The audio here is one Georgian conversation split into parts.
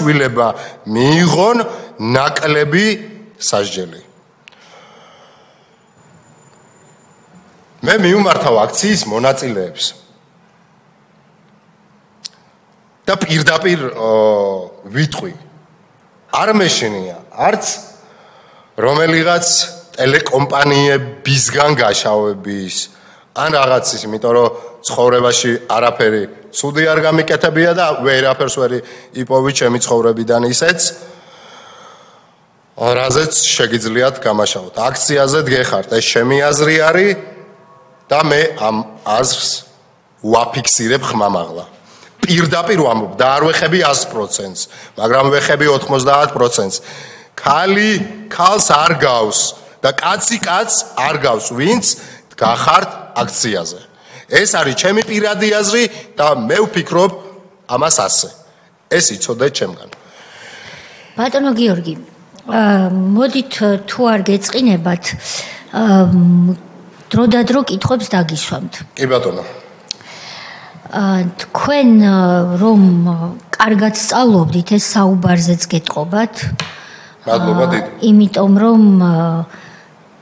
საშუალება მიიღონ ნაკლები სასჯელი. მე მივმართავ აქციის მონაწილეებს და პირდაპირ ვიტყვი არ მეშინია არც რომელიღაც ტელეკომპანიებისგან გაშავების ან რაღაცის, იმიტომ რომ ცხოვრებაში არაფერი ცუდი არ გამიკეთებია და ვერაფერს ვერ იპოვი ჩემი ცხოვრებიდან ისეც, რაზეც შეგიძლიათ გამაშავოთ. აქციაზე დგეხართ, ეს ჩემი აზრი არის და მე ამ აზრს ვაფიქსირებ ხმამაღლა. პირდაპირ ვამბობ და არ ვეხები 100%-ს, მაგრამ ვეხები 90%-ს. ქალს არ გავს და კაცი კაცს არ გავს, ვინც გახართ აქციაზე. ეს არის ჩემი პირადი აზრი და მე ვფიქრობ ამას ასე. ეს იცოდეთ ჩემგან. ბატონო გიორგი, მოდით თუ არ გეწყინებათ, დროდადრო კითხვებს დაგისვამთ. კი ბატონო. თქვენ რომ კარგად სწავლობდით, ეს საუბარზეც გეტყობათ. მადლობა დიდი. იმიტომ რომ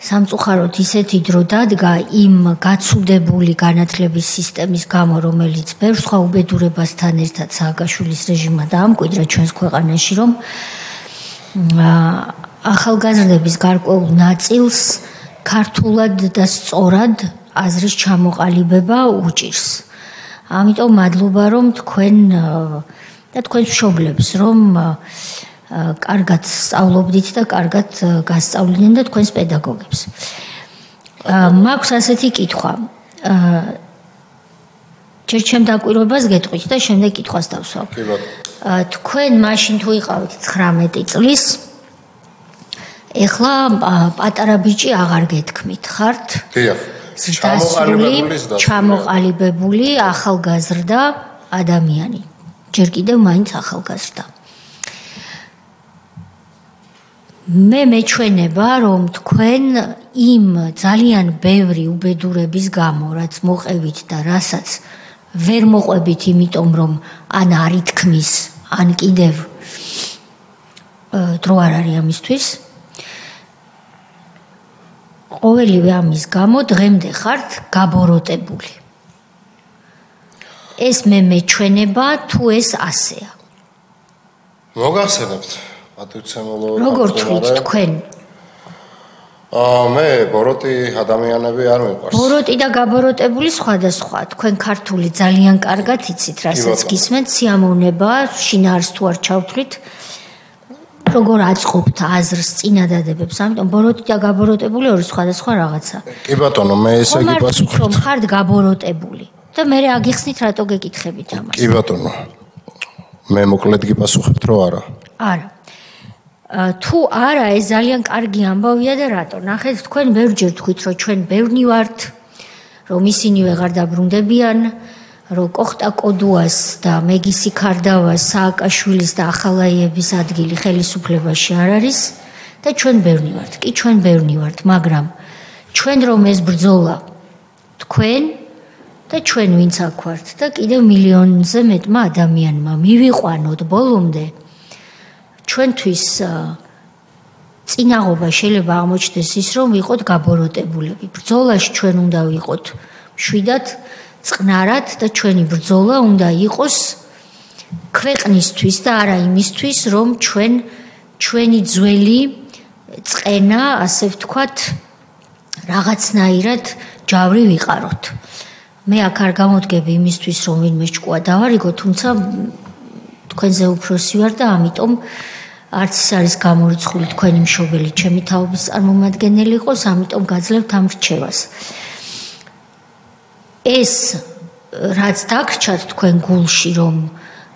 სამწუხაროდ ისეთი დრო დადგა იმ გაცუდებული განათლების სისტემის გამო, რომელიც ბევრ სხვა უბედურებასთან ერთად სააკაშვილის რეჟიმმა დაამკვიდრა ჩვენს ქვეყანაში, რომ ახალგაზრდების გარკვეულ ნაწილს ქართულად და სწორად აზრის ჩამოყალიბება უჭირს. ამიტომ მადლობა რომ თქვენ და თქვენს მშობლებს რომ კარგად სწავლობდით და კარგად გასწავლდნენ და თქვენს პედაგოგებს. მაქვს ასეთი კითხვა. ჯერ ჩემ დაკვირვებას გეტყვით და შემდეგ კითხვას დავსვავ. კი ბატონო. თქვენ მაშინ თუ იყავით 19 წლის, ეხლა პატარა ბიჭი აღარ გეთქმით, ხართ? დიახ. ჩამოყალიბებული ახალგაზრდა ადამიანი. ჯერ კიდევ მაინც ახალგაზრდა. მე მეჩვენება რომ თქვენ იმ ძალიან ბევრი უბედურების გამო რაც მოყევით და რასაც ვერ მოყვებით იმიტომ რომ ან არ ითქმის ან კიდევ დრო არ არის ამისთვის ყოველივე ამის გამო დღემდე ხართ გაბოროტებული. ეს მე მეჩვენება თუ ეს ასეა. მოგახსენებთ როგორ თქვით თქვენ? მე ბოროტი ადამიანები არ მიყვარს. ბოროტი და გაბოროტებული სხვადასხვა. თქვენ ქართული ძალიან კარგად იცით, რასაც გისმენთ, სიამოვნებაა, შინაარს თუ არ ჩავთვლით, როგორ აწყობთ აზრს, წინადადებებს, ამიტომ ბოროტი და გაბოროტებული ორი სხვადასხვა რაღაცა. კი ბატონო, მე ესე გიპასუხებ. რომ ხართ გაბოროტებული და მე აგიხსნით რატო გეკითხებით ამას. კი ბატონო. მე მოკლედ გიპასუხებთ რომ არა. არა. თუ არა ეს ძალიან კარგი ამბავია და რატო? ნახეთ თქვენ ბევრჯერ თქვით რომ ჩვენ ბევრნი ვართ, რომ ისინი ვეღარ დაბრუნდებიან, რომ კოხტა კოდუას და მეგისი ქარდავას სააკაშვილის და ახალაიების ადგილი ხელისუფლებაში არ არის და ჩვენ ბევრნი ვართ. კი ჩვენ ბევრნი ვართ, მაგრამ ჩვენ რომ ეს ბრძოლა თქვენ და ჩვენ ვინც აქ ვართ და კიდევ მილიონზე მეტმა ადამიანმა მივიყვანოთ ბოლომდე ჩვენთვის წინაღობა შეიძლება აღმოჩნდეს ის რომ ვიყოთ გაბოროტებულები. ბრძოლაში ჩვენ უნდა ვიყოთ მშვიდად, წყნარად და ჩვენი ბრძოლა უნდა იყოს ქვეყნისთვის და არა იმისთვის რომ ჩვენი ძველი წყენა, ასე ვთქვათ, რაღაცნაირად ჯავრი ვიყაროთ. მე აქ არ გამოდგები იმისთვის რომ ვინმე ჭკუა დავარიგო, თუმცა თქვენზე უფროსი ვარ და ამიტომ არც ის არის გამორიცხული თქვენი მშობელი ჩემი თაობის წარმომადგენელი იყოს, ამიტომ გაძლევთ ამ რჩევას. ეს რაც დაგრჩათ თქვენ გულში რომ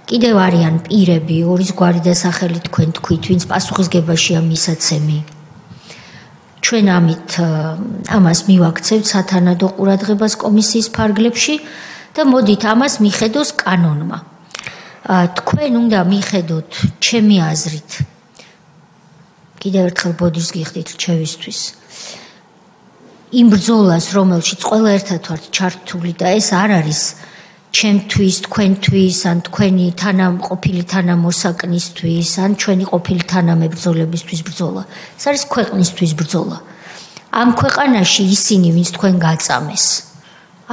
კიდევ არიან პირები ორის გვარი და სახელი თქვენ თქვით, ვინც პასუხისგებაშია მისაცემი. ჩვენ ამას მივაქცევთ სათანადო ყურადღებას კომისიის ფარგლებში და მოდით ამას მიხედოს კანონმა. თქვენ უნდა მიხედოთ ჩემი აზრით. კიდევ ერთხელ ბოდიშს გიხდით რჩევისთვის. იმ ბრძოლას, რომელშიც ყველა ერთად ვართ ჩართული და ეს არ არის ჩემთვის, თქვენთვის, ან თქვენი ყოფილი თანამოსაკნისთვის, ან ჩვენი ყოფილი თანამებრძოლებისთვის ბრძოლა. ეს არის ქვეყნისთვის ბრძოლა. ამ ქვეყანაში ისინი, ვინც თქვენ გაწამეს,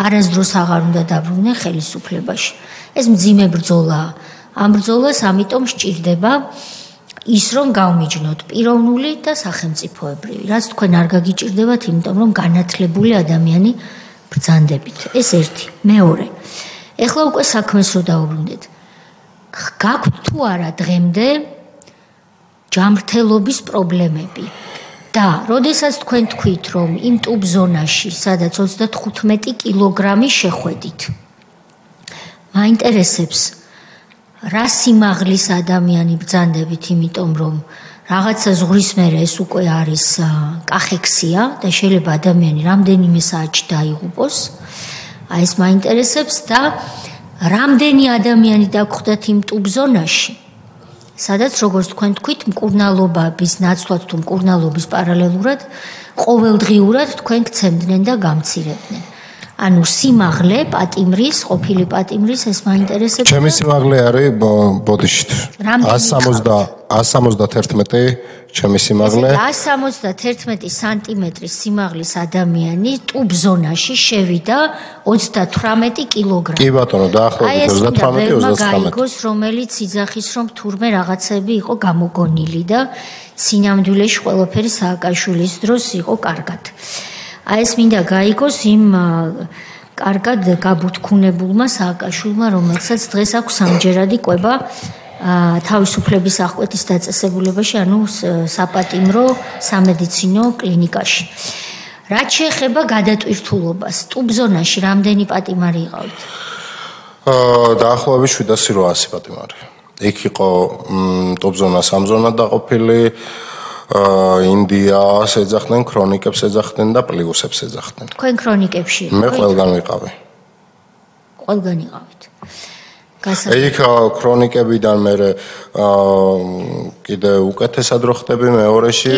არასდროს აღარ უნდა დაბრუნდნენ ხელისუფლებაში. ეს მძიმე ბრძოლაა. ამ ბრძოლას ამიტომ სჭირდება ის რომ გავმიჯნოთ პიროვნული და სახელმწიფოებრივი. რაც თქვენ არ გაგიჭირდებათ, იმიტომ რომ განათლებული ადამიანი ბრძანდებით. ეს ერთი. მეორე. ეხლა უკვე საქმეს რო დავუბრუნდეთ. გაქვთ თუ არა დღემდე ჯანმრთელობის პრობლემები? და როდესაც თქვენ თქვით, რომ იმ ტუბ ზონაში, სადაც 35 კილოგრამი შეხვედით, მაინტერესებს რა სიმაღლის ადამიანი ბრძანდებით, იმიტომ რომ რაღაცა ზღვის მერე ეს უკვე არის კახექსია და შეიძლება ადამიანი რამდენიმე საათში დაიღუპოს. აი ეს მაინტერესებს და რამდენი ადამიანი დაგხვდათ იმ ტუბ ზონაში, სადაც როგორც თქვენ თქვით, მკურნალობის ნაცვლად თუ მკურნალობის პარალელურად ყოველდღიურად თქვენ გცემდნენ და გამცირებდნენ. ანუ სიმაღლე პატიმრის, ყოფილი პატიმრის ეს მაინტერესებს. ჩემი სიმაღლე არის ბოდიშით 171 ჩემი სიმაღლე. 171 სანტიმეტრის სიმაღლის ადამიანი ტუბ ზონაში შევიდა 38 კილოგრამი. კი ბატონო, დაახლოებით 38-39. რომელიც იძახის რომ თურმე რაღაცები იყო გამოგონილი და სინამდვილეში ყველაფერი სააკაშვილის დროს იყო კარგად. აი ეს მინდა გაიგოს იმ კარგად გაბუთქუნებულმა სააკაშვილმა, რომელსაც დღეს აქვს სამჯერადი კვება თავისუფლების აღკვეთის დაწესებულებაში, ანუ საპატიმრო სამედიცინო კლინიკაში. რაც შეეხება გადატვირთულობას, ტუბ ზონაში რამდენი პატიმარი იყავით? დაახლოებით 700-800 პატიმარი. იქ იყო ტუბ ზონა 3 ზონად დაყოფილი. ინდიას ეძახდნენ, ქრონიკებს ეძახდნენ და პლიუსებს ეძახდნენ. თქვენ ქრონიკებში? მე ყველგან ვიყავი. ყველგან იყავით. იქ ქრონიკებიდან მე კიდე უკეთესად რო ხდები მეორეში,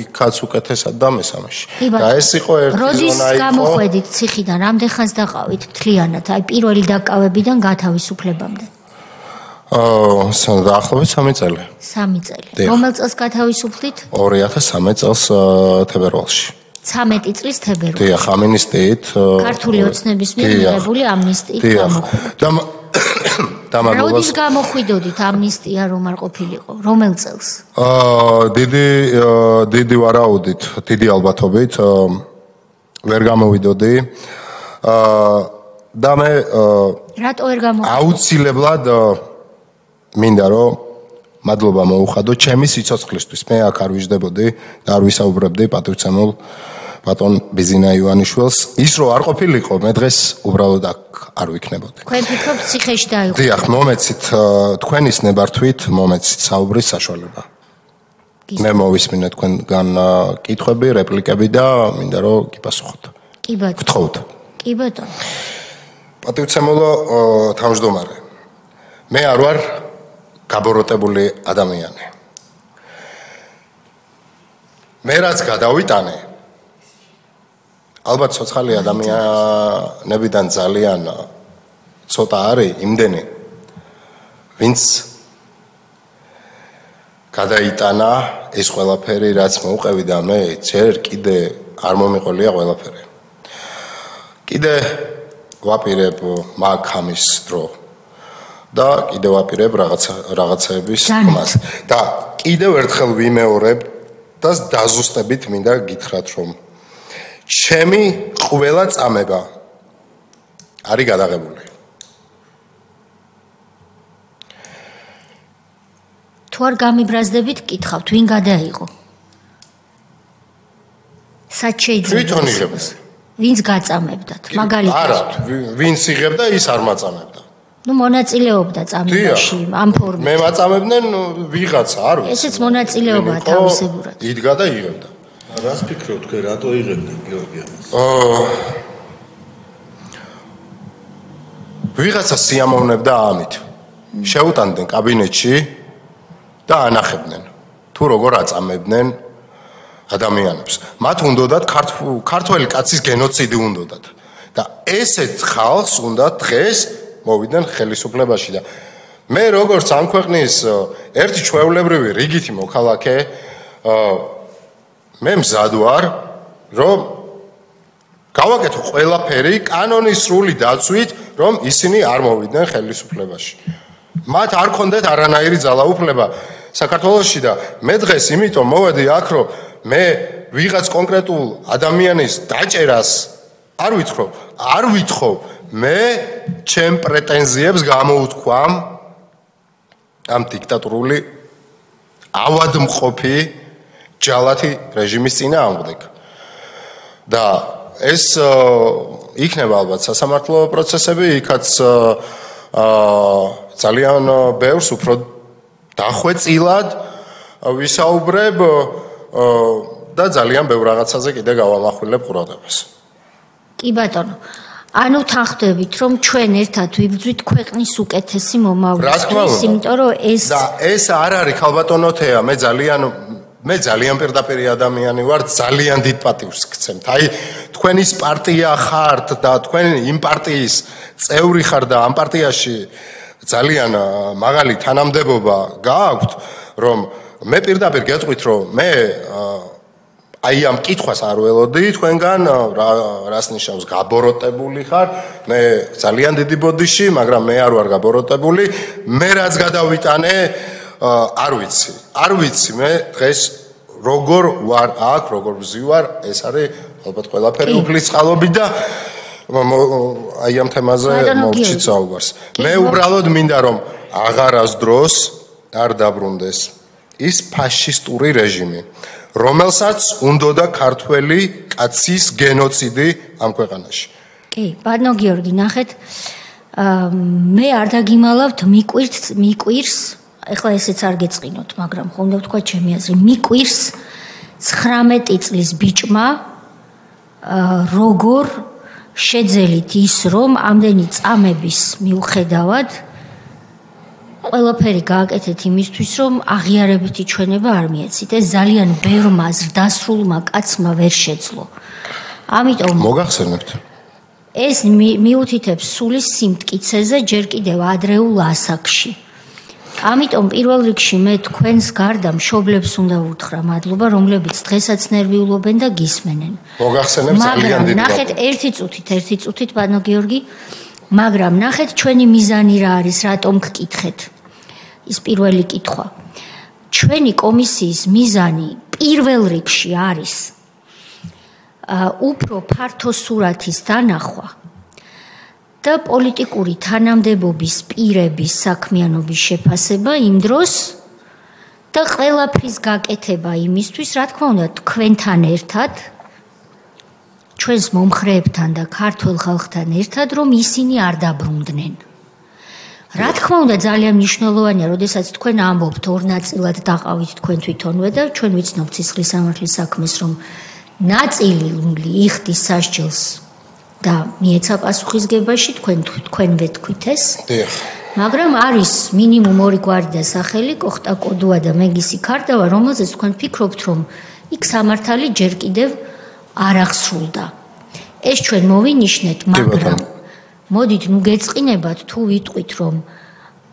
იქაც უკეთესად და მესამეში. და ეს იყო ერთი ზონა იყო. როდის გამოხვედით ციხიდან, რამდენ ხანს დაყავით მთლიანად, აი პირველი დაკავებიდან გათავისუფლებამდე? დაახლოებით 3 წელი. 3 წელი. რომელ წელს გათავისუფლდით? 2013 წელს თებერვალში. 13 წლის თებერვალში. დიახ, ამნისტიით. ქართული ოცნების მიერ მიღებული ამნისტიით გამოხვედით. როდის გამოხვიდოდით ამნისტია რომ არ ყოფილიყო? რომელ წელს? დიდი ვარაუდით, დიდი ალბათობით ვერ გამოვიდოდი. და მე რატო ვერ გამოვიდოდი? აუცილებლად მინდა რომ მადლობა მოუხადო ჩემი სიცოცხლისთვის. მე აქ არ ვიждებოდი და არ ვისაუბრებდი პატივცემულ ბატონ ბიზინა ივანიშვილს. ის რო არ ყოფილიყო, მე დღეს უბრალოდ აქ არ ვიქნებოდი. თქვენ ფიქრობთ ციხეში დაიღუპეთ? დიახ, მომეცით თქვენის ნებართვით, მომეცით საუბრის საშუალება. მე მოვისმინე თქვენგან კითხვები, რეპლიკები და მინდა რომ გიპასუხოთ. კი ბატონო. გთხოვთ. კი ბატონო. პატივცემულო თავმჯდომარე. მე არ ვარ გაბოროტებული ადამიანი. მე რაც გადავიტანე, ალბათ ცოცხალი ადამიანებიდან ძალიან ცოტა არის იმდენი, ვინც გადაიტანა ეს ყველაფერი, რაც მოუყევი და მე ჯერ კიდე არ მომიყოლია ყველაფერი. კიდე ვაპირებ მაგ-ამის დრო და კიდე ვაპირებ რაღაცეების ხმას. და კიდევ ერთხელ ვიმეორებ და დაზუსტებით მინდა გითხრათ, რომ ჩემი ყველა წამება არის გადაღებული. თუ არ გამიბრაზდებით, კითხავთ, ვინ გადაიღო? სად შეიძლება? ვინც გაწამებდათ, მაგალითად. არა, ვინც იღებდა, ის არ მაწამებდა. ნუ მონაწილეობდა წამებაში, ამ ფორმით. მე მაწამებდნენ ვიღაცა, არ ვიცი. ესეც მონაწილეობაა თავისებურად. იდგა და იღებდა. რას ფიქრობ თქვენ, რატო იღებდნენ გიორგი ამას? ვიღაცა სიამოვნებდა ამით. შეუტანდნენ კაბინეტში და ანახებდნენ თუ როგორ აწამებდნენ ადამიანებს. მათ უნდათ ქართველი კაცის გენოციდი უნდათ. და ესეთ ხალხს უნდა დღეს მოვიდნენ ხელისუფლებაში და მე როგორც ამ ქვეყნის ერთი ჩვეულებრივი რიგითი მოქალაქე მე მზად ვარ რომ გავაკეთო ყველაფერი კანონის სრული დაცვით რომ ისინი არ მოვიდნენ ხელისუფლებაში მათ არ ქონდათ არანაირი ძალაუფლება საქართველოში და მე დღეს იმიტომ მოვედი აქ რომ მე ვიღაც კონკრეტულ ადამიანის დაჭერას არ ვითხოვ მე ჩემ პრეტენზიებს გამოუთქვამ ამ დიქტატორული ავადმყოფი ჯალათი რეჟიმის წინააღმდეგ და ეს იქნება ალბათ სასამართლო პროცესები იქაც ძალიან ბევრს უფრო დახვეწილად ვისაუბრებ და ძალიან ბევრ რაღაცაზე კიდე გავამახვილებ ყურადღებას. კი ბატონო, ანუ თანხდებით რომ ჩვენ ერთად ვიბრძვით ქვეყნის უკეთესი მომავლის, იმიტომ რომ ეს არ არის ქალბატონო თეა, მე ძალიან პირდაპირი ადამიანი ვარ, ძალიან დიდ პატივს გცემთ. აი თქვენ ის პარტია ხართ და თქვენ იმ პარტიის წევრი ხართ და ამ პარტიაში ძალიან მაღალი თანამდებობა გააქვთ, რომ მე პირდაპირ გეტყვით, რომ მე აი ამ კითხვას არ ველოდი თქვენგან რას ნიშნავს გაბოროტებული ხარ მე ძალიან დიდი ბოდიში მაგრამ მე არ ვარ გაბოროტებული მე რაც გადავიტანე არ ვიცი მე დღეს როგორ ვარ აქ როგორ ვზივარ ეს არის ალბათ ყველაფერი უფლის წყალობით და აი ამ თემაზე მოვჭით საუბარს მე უბრალოდ მინდა რომ აღარასდროს არ დაბრუნდეს ის ფაშისტური რეჟიმი რომელსაც უნდოდა ქართველი კაცის გენოციდი ამ ქვეყანაში. კი, ბატონო გიორგი, ნახეთ, მე არ დაგიმალავთ მიკვირს, ეხლა ესეც არ გეწყინოთ, მაგრამ ხომ უნდა ვთქვა ჩემი აზრი, მიკვირს 19 წლის ბიჭმა როგორ შეძელით ის რომ ამდენი წამების მიუხედავად ყველაფერი გააკეთეთ იმისთვის, რომ აღიარებითი ჩვენება არ მიეცით. ეს ძალიან ბევრმა ზრდასრულმა კაცმა ვერ შეძლო. ამიტომ მოგახსენებთ. ეს მიუთითებს სულის სიმტკიცეზე ჯერ კიდევ ადრეულ ასაკში. ამიტომ პირველ რიგში მე თქვენს გარდა მშობლებს უნდა ვუთხრა მადლობა, რომლებიც დღესაც ნერვიულობენ და გისმენენ. მოგახსენებთ ძალიან დიდი. ნახეთ ერთი წუთით, ბატონო გიორგი. მაგრამ ნახეთ ჩვენი მიზანი რა არის, რატომ გკითხეთ? ის პირველი კითხვა. ჩვენი კომისიის მიზანი პირველ რიგში არის უფრო ფართო სურათის დანახვა და პოლიტიკური თანამდებობის პირების საქმიანობის შეფასება იმ დროს და ყველაფრის გაკეთება იმისთვის, რა თქმა უნდა, თქვენთან ერთად ჩვენს მომხრეებთან და ქართულ ხალხთან ერთად, რომ ისინი არ დაბრუნდნენ. რა თქმა უნდა, ძალიან მნიშვნელოვანია, როდესაც თქვენ ამბობთ ორ ნაწილად დაყავით თქვენ თვითონვე და ჩვენ ვიცნობთ სისხლის სამართლის საქმეს, რომ ნაწილი იხდის სასჯელს და მიეცა პასუხისგებაში, თქვენ ვეთქვით ეს. მაგრამ არის მინიმუმ ორი გვარი და სახელი, კოხტა კოდუა და მეგისი ქარდავა, რომელზეც თქვენ ფიქრობთ, რომ იქ სამართალი ჯერ კიდევ არ აღსრულდა. ეს ჩვენ მოვინიშნეთ, მაგრამ მოდით ნუ გეწყინებათ თუ ვიტყვით, რომ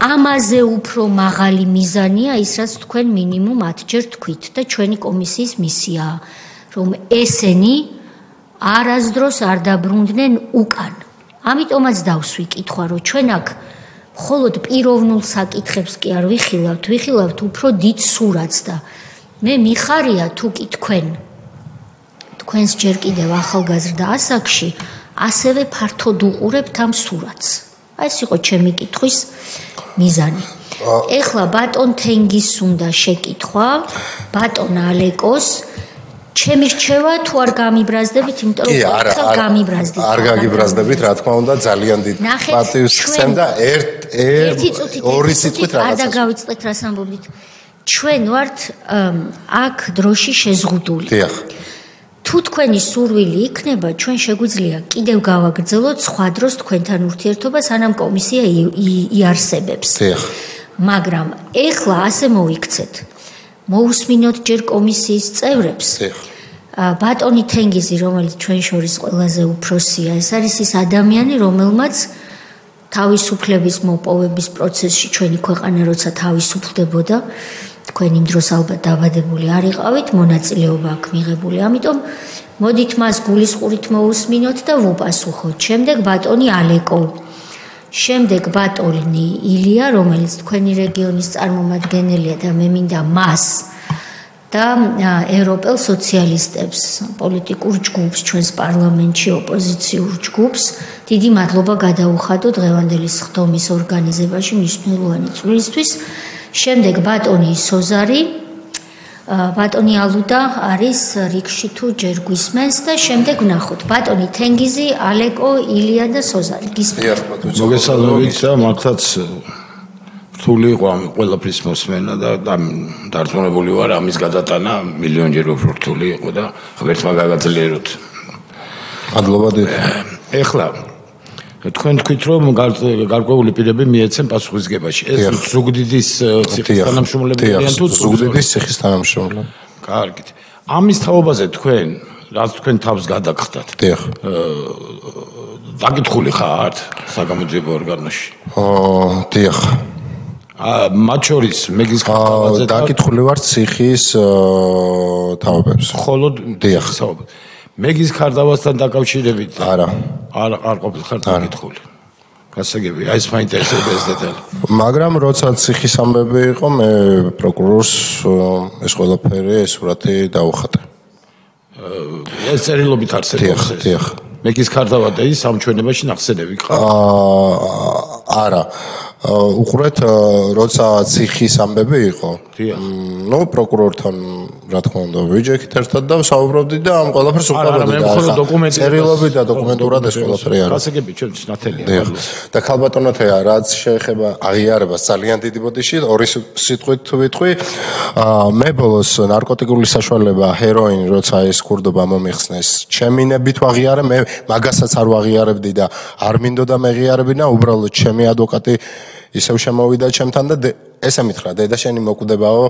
ამაზე უფრო მაღალი მიზანია ის, რაც თქვენ მინიმუმ 10 ჯერ თქვით და ჩვენი კომისიის მისიაა, რომ ესენი არასდროს არ დაბრუნდნენ უკან. ამიტომაც დავსვი კითხვა, რომ ჩვენ აქ მხოლოდ პიროვნულ საკითხებს კი არ ვიხილავთ უფრო დიდ სურათს და მე მიხარია თუ კი თქვენს ჯერ კიდევ ახალგაზრდა ასაკში ასევე ფართოდ უყურებთ ამ სურათს. ეს იყო ჩემი კითხვის მიზანი. ეხლა ბატონ თენგის უნდა შეკითხვა, ბატონ ალეკოს ჩემი რჩევა თუ არ გამიბრაზდებით, იმიტომ რომ გამიბრაზდით. არ გაგიბრაზდებით, რა თქმა უნდა, ძალიან დიდ პატივს გცემ და ორი სიტყვით რაღაცა. არ დაგავიწყდეთ რას ამბობთ. ჩვენ ვართ აქ დროში შეზღუდული. დიახ. თუ თქვენი სურვილი იქნება, ჩვენ შეგვიძლია კიდევ გავაგრძელოთ სხვა დროს თქვენთან ურთიერთობა, სანამ კომისია იარსებებს. დიახ. მაგრამ ეხლა ასე მოიქცეთ. მოусმინოთ ჯერ კომისიის წევრებს. დიახ. ბატონი თენგიზი, რომელიც ჩვენ შორის ყველაზე უფროსია, ეს არის ის ადამიანი, რომელმაც თავისუფლების მოპოვების პროცესში ჩვენი ქვეყანა როცა თავისუფლდებოდა, თქვენ იმ დროს ალბათ დაბადებული არ იყავით, მონაწილეობა აქ მიღებული. ამიტომ მოდით მას გულისყურით მოусმინოთ და ვუპასუხოთ. შემდეგ ბატონი ალეკო. შემდეგ ბატონი ილია, რომელიც თქვენი რეგიონის წარმომადგენელია და მე მინდა მას და ევროპელ სოციალისტებს, პოლიტიკურ ჯგუფს, ჩვენს პარლამენტში ოპოზიციურ ჯგუფს დიდი მადლობა გადაუხადო დღევანდელი სხდომის ორგანიზებაში მნიშვნელოვანი წვლილისთვის. შემდეგ ბატონი სოზარი, ბატონი ალუდა არის რიგში თუ ჯერ გვისმენს და შემდეგ ვნახოთ ბატონი თენგიზი, ალეკო, ილია და სოზარი. მოგესალმებით და მართლაც რთული იყო ამ ყველაფრის მოსმენა და დარწმუნებული ვარ ამის გადატანა მილიონჯერ უფრო რთული იყო და ღმერთმა გაგაძლიეროთ. მადლობა დიდი. ეხლა თქვენ თქვით რომ გარკვეული პირები მიეცენ პასუხისგებაში. ეს ზუგდიდის ციხის თანამშრომლებია თუ ზუგდიდის ციხის თანამშრომლები? კარგით. ამის თაობაზე თქვენ რაც თქვენ თავს გადაგხდათ. დიახ. დაკითხული ხართ საგამოძიებო ორგანოში? დიახ. მათ შორის მეგის ხართ დაკითხული ვარ ციხის თაობებს. ხოლოდ დიახ. მეგის ხარდავასთან დაკავშირებით არა ყოფილ ხარ დაკითხული. გასაგები, აი ეს მაინტერესებს ეს დეტალი. მაგრამ როცა ციხის ამბები იყო, მე პროკურორს ეს ყველაფერი ეს სურათი დაუხატე. ეს წერილობით არსებობს. დიახ. მეგის ხარდავა და ის სამჩვენებაში ნახსენები ყავ? არა. უყურეთ, როცა ციხის ამბები იყო, ნუ პროკურორთან რა თქმა უნდა ვიჯექით ერთად და ვსაუბრობდით და ამ ყველაფერს უყურებდი და წერილობით და დოკუმენტურად ეს ყველაფერი არის. გასაგები ჩვენ ნათელია. და ქალბატონოთეა, რაც შეეხება აღიარებას ძალიან დიდი ბოდიში, ორი სიტყვით ვიტყვი. მე ბოლოს ნარკოტიკული საშუალება ჰეროინი როცა ეს ქურდობა მომიხსნეს, ჩემი ნებით ვაღიარე, მე მაგასაც არ ვაღიარებდი და არ მინდოდა მეღიარებინა, უბრალოდ ჩემი ადვოკატი ისევ შემოვიდა ჩემთან და ესე მითხრა, დედა შენი მოკვდებაო,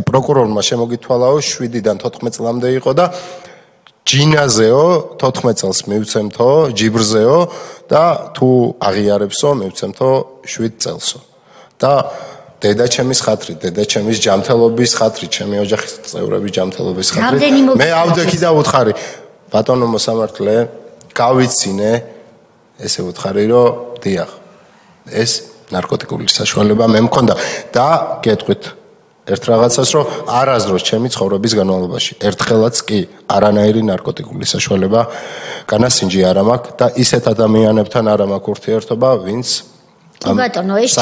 პროკურორმა შემოგითვალაო 7-დან 14 წლამდე იყო და ჯინაზეო 14 წელს მივცემთო, ჯიბრზეო და თუ აღიარებსო, მივცემთო 7 წელსო. და დედა ჩემის ხათრით, დედა ჩემის ჯანმრთელობის ხათრით, ჩემი ოჯახის წევრების ჯანმრთელობის ხათრით. მე ავდექი და უთხარი, ბატონო მოსამართლე, გავიცინე, ესე უთხარი, რომ დიახ. ეს ნარკოტიკული საშუალება მე მქონდა და გეტყვით ერთ რაღაცას, რომ არასდროს ჩემი ცხოვრების განმავლობაში ერთხელაც კი არანაირი ნარკოტიკული საშუალება განასინჯი არ მაქვს და ისეთ ადამიანებთან არ მაქვს ურთიერთობა, ვინც ბატონო, ეს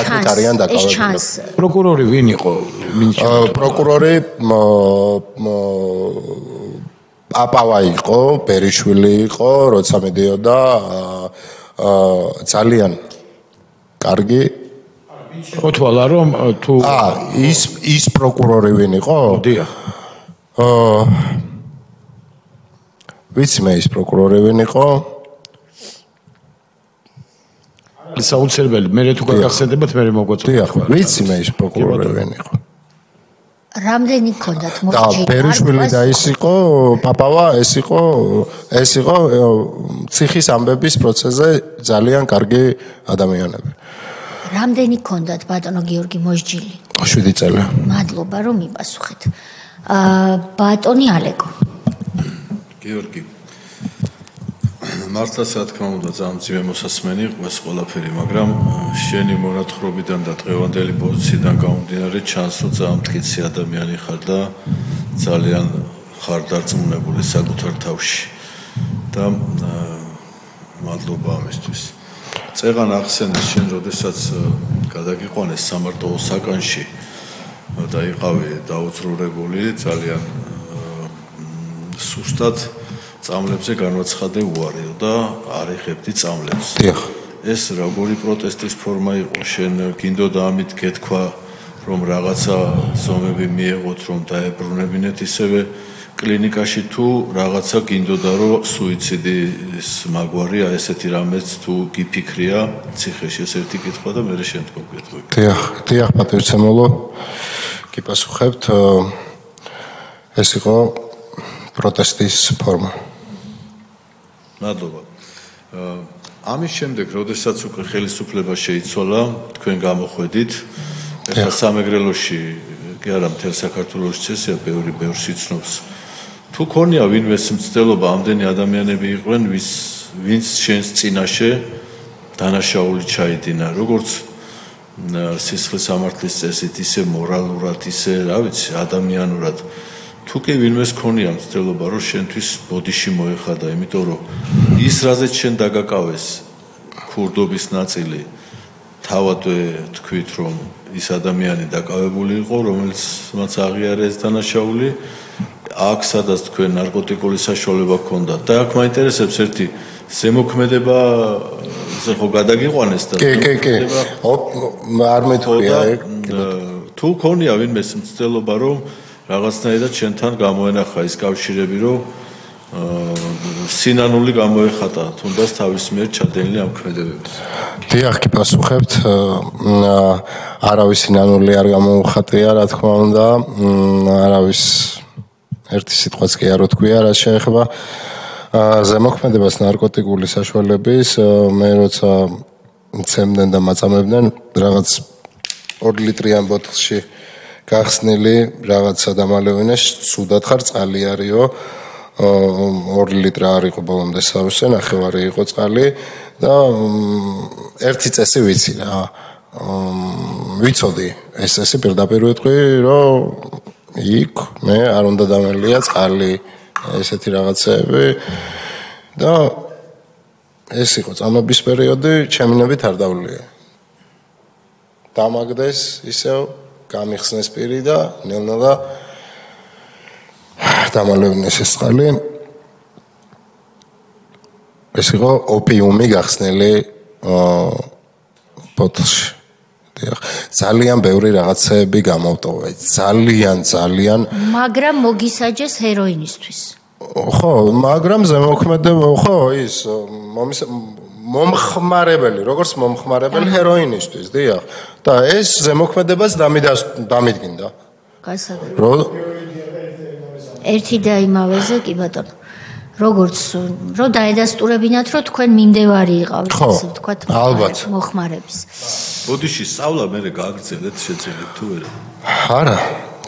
ჩანს. პროკურორი ვინ იყო? პროკურორი პაპავა იყო, ბერიშვილი იყო, როცა მიდიოდა ძალიან კარგი ხოთვალა რომ თუ ის პროკურორი ვინ იყო? დიახ. ვიცი მე ის პროკურორი ვინ იყო? საოცრებელი, მე თუ გაგახსენებათ მე მოგვაწოდოთ. დიახ, ვიცი მე ის პროკურორი ვინ იყო. რამდენი გქონდათ მოსჯილი? ბერიშვილი და ის იყო, პაპავა, ეს იყო ციხის ამბების პროცესზე ძალიან კარგი ადამიანები. რამდენი გქონდათ ბატონო გიორგი მოსჯილი? 7 წელი. მადლობა რომ მიპასუხეთ. ბატონი ალეკო. გიორგი მართლაც რა თქმა უნდა ძალიან მძიმე მოსასმენი იყო ეს ყველაფერი, მაგრამ შენი მონათხრობიდან და დღევანდელი პოზიციიდან გამომდინარე ჩანს, რომ ძალიან მტკიცე ადამიანი ხარ და ძალიან ხარ დარწმუნებული საკუთარ თავში. და მადლობა ამისთვის. წეღან ახსენეს შენ, როდესაც გადაგიყვანეს სამარტოო საკანში და იყავი დაუცრურებული, ძალიან სუსტად წამლებზე განვაცხადე უარეო და არ იღებდი წამლებს. დიახ. ეს როგორი პროტესტის ფორმა იყო? შენ გინდოდა ამით გეთქვა, რომ რაღაცა ზომები მიეღოთ, რომ დაებრუნებინეთ ისევე კლინიკაში თუ რაღაცა გინდოდა რომ სუიციდის მაგვარია, ესეთი რამეც თუ გიფიქრია ციხეში? ეს ერთი კითხვა და მე შენ თქო გეტყვი. დიახ, პატივცემულო. გიპასუხებთ. ეს იყო პროტესტის ფორმა. მადლობა. ამის შემდეგ, როდესაც უკვე ხელისუფლება შეიცვალა, თქვენ გამოხვედით, ეხლა სამეგრელოში კი არა მთელ საქართველოში წესია, ბევრს იცნობს. თუ ქონია ვინმეს მცდელობა, ამდენი ადამიანები იყვნენ, ვინც შენს წინაშე დანაშაული ჩაიდინა, როგორც სისხლის სამართლის წესით, ისე მორალურად, ისე, რა ვიცი, ადამიანურად. თუ კი ვინმეს ქონია მცდელობა, რომ შენთვის ბოდიში მოეხადა, იმიტომ რომ ის რაზეც შენ დაგაკავეს ქურდობის ნაწილი, თავადვე თქვით, რომ ის ადამიანი დაკავებული იყო, რომელიც მათ აღიარეს დანაშაული, აქ სადაც თქვენ ნარკოტიკული საშუალება გქონდათ. და აქ მაინტერესებს ერთი ზემოქმედება ისე ხო გადაგიყვანეს და კი. არ მეთქვია ეგ. თუ ქონია ვინმეს მცდელობა, რომ რაღაცნაირად შენთან გამოენახა ის კავშირები, რომ სინანული გამოეხატა თუნდაც თავის მიერ ჩადენილი ამ ქმედებებს. დიახ, კი პასუხებთ. არავის სინანული არ გამოუხატია, რა თქმა უნდა. არავის ერთი სიტყვაც კი არ ვთქვია, რა შეეხება ზემოქმედებას ნარკოტიკული საშუალების, მე როცა მცემდნენ და მაწამებდნენ რაღაც 2 ლიტრიან ბოთლში გახსნილი რაღაცა დამალევინე, სუდად ხარ წყალი არისო. 2 ლიტრა არ იყო ბოლომდე სავსე, ნახევარი იყო წყალი და ერთი წესი ვიცი რა. ვიცოდი ეს წესი პირდაპირ ვიტყვი, რომ იქ მე არ უნდა დამელია წყალი, ესეთი რაღაცები და ეს იყო წამების პერიოდი, ჩემნებით არ დავლია. დამაგდეს ისევ გამიხსნეს პირი და ნელ-ნელა დამალევნეს ეს წყალი. ეს იყო ოპიუმი გახსნილი ბოთლში. ძალიან ბევრი რაღაცები გამოვტოვე. ძალიან. მაგრამ მოგისაჯეს ჰეროინისთვის. ხო, მაგრამ ზემოქმედება, ხო, ის მომხმარებელი, როგორც მომხმარებელი ჰეროინისთვის, დიახ. და ეს ზემოქმედებას დამიდგინდა. გასაგებია. ერთი და იმავეზე, კი ბატონო. როგორც რომ დაედასტურებინათ, რომ თქვენ მიმდევარი იყავით, ასე ვთქვათ, მოხმარების. ბოდიში სწავლა მე გააგრძელეთ შეძლებთ თუ არა? არა,